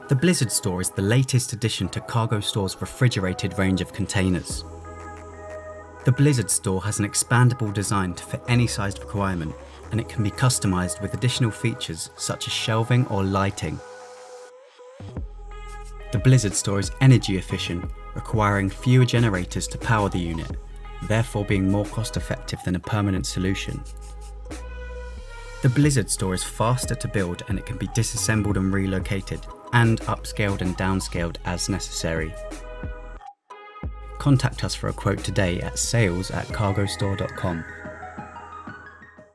The BlizzardStore is the latest addition to Cargostore's refrigerated range of containers. The BlizzardStore has an expandable design to fit any sized requirement, and it can be customized with additional features such as shelving or lighting. The BlizzardStore is energy efficient, requiring fewer generators to power the unit, therefore being more cost effective than a permanent solution. The BlizzardStore is faster to build, and it can be disassembled and relocated, and upscaled and downscaled as necessary. Contact us for a quote today at sales@cargostore.com.